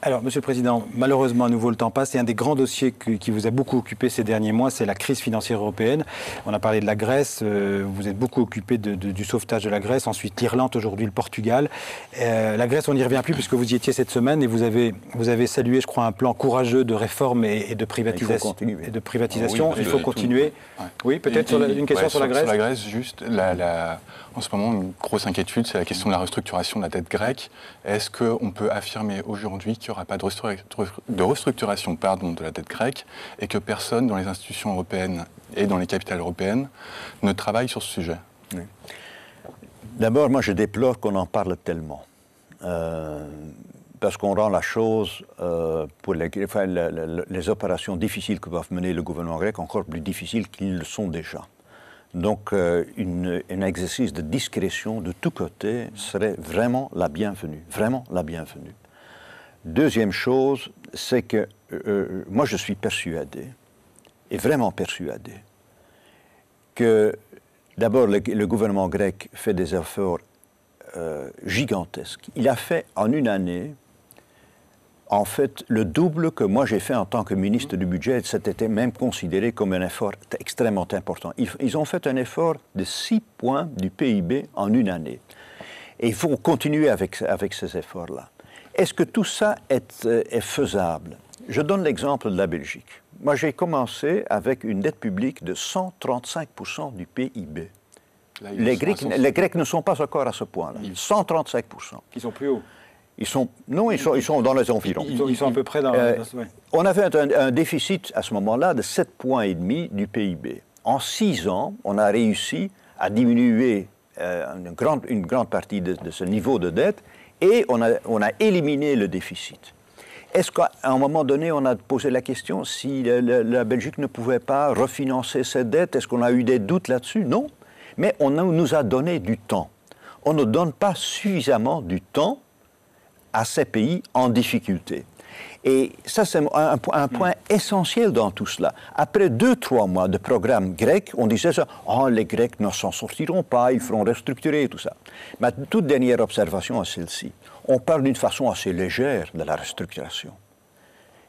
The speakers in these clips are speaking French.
Alors, Monsieur le Président, malheureusement, à nouveau, le temps passe. Et un des grands dossiers qui vous a beaucoup occupé ces derniers mois, c'est la crise financière européenne. On a parlé de la Grèce, vous êtes beaucoup occupé du sauvetage de la Grèce, ensuite l'Irlande, aujourd'hui le Portugal. La Grèce, on n'y revient plus puisque vous y étiez cette semaine et vous avez salué, je crois, un plan courageux de réforme et de privatisation. Il faut continuer. Oui, peut-être une question sur la Grèce. Sur la Grèce, juste, en ce moment, une grosse inquiétude, c'est la question de la restructuration de la dette grecque. Est-ce qu'on peut affirmer aujourd'hui qu'il n'y aura pas de restructuration de la dette grecque et que personne dans les institutions européennes et dans les capitales européennes ne travaille sur ce sujet? Oui. D'abord, moi, je déplore qu'on en parle tellement. Parce qu'on rend la chose, pour les opérations difficiles que doivent mener le gouvernement grec, encore plus difficiles qu'ils le sont déjà. Donc, un exercice de discrétion de tous côtés serait vraiment la bienvenue, vraiment la bienvenue. Deuxième chose, c'est que moi je suis persuadé, et vraiment persuadé, que d'abord le gouvernement grec fait des efforts gigantesques. Il a fait en une année, en fait, le double que moi j'ai fait en tant que ministre du budget. C'était même considéré comme un effort extrêmement important. Ils ont fait un effort de 6 points du PIB en une année. Et il faut continuer avec ces efforts-là. Est-ce que tout ça est faisable? Je donne l'exemple de la Belgique. Moi, j'ai commencé avec une dette publique de 135% du PIB. Là, les Grecs ne sont pas encore à ce point-là. 135%. Ils sont plus hauts. Ils sont dans les environs. Ils sont à peu près dans... On avait un déficit à ce moment-là de 7,5 points du PIB. En 6 ans, on a réussi à diminuer une grande partie de ce niveau de dette et on a éliminé le déficit. Est-ce qu'à un moment donné, on a posé la question si la Belgique ne pouvait pas refinancer cette dette? Est-ce qu'on a eu des doutes là-dessus? Non. Mais on nous a donné du temps. On ne donne pas suffisamment du temps à ces pays en difficulté. Et ça, c'est un point essentiel dans tout cela. Après 2-3 mois de programme grec, on disait ça, les Grecs ne s'en sortiront pas, ils feront restructurer et tout ça. Ma toute dernière observation est celle-ci. On parle d'une façon assez légère de la restructuration.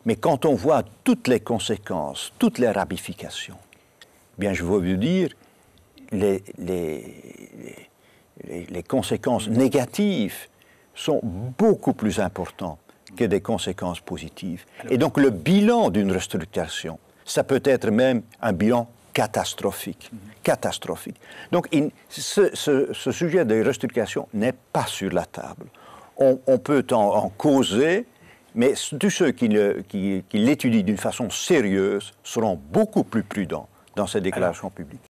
Mais quand on voit toutes les conséquences, toutes les ramifications, bien, je veux vous dire, les conséquences négatives sont beaucoup plus importantes que des conséquences positives. Et donc le bilan d'une restructuration, ça peut être même un bilan catastrophique. Catastrophique. Donc ce sujet de restructuration n'est pas sur la table. On peut en causer, mais tous ceux qui l'étudient d'une façon sérieuse seront beaucoup plus prudents dans ces déclarations publiques.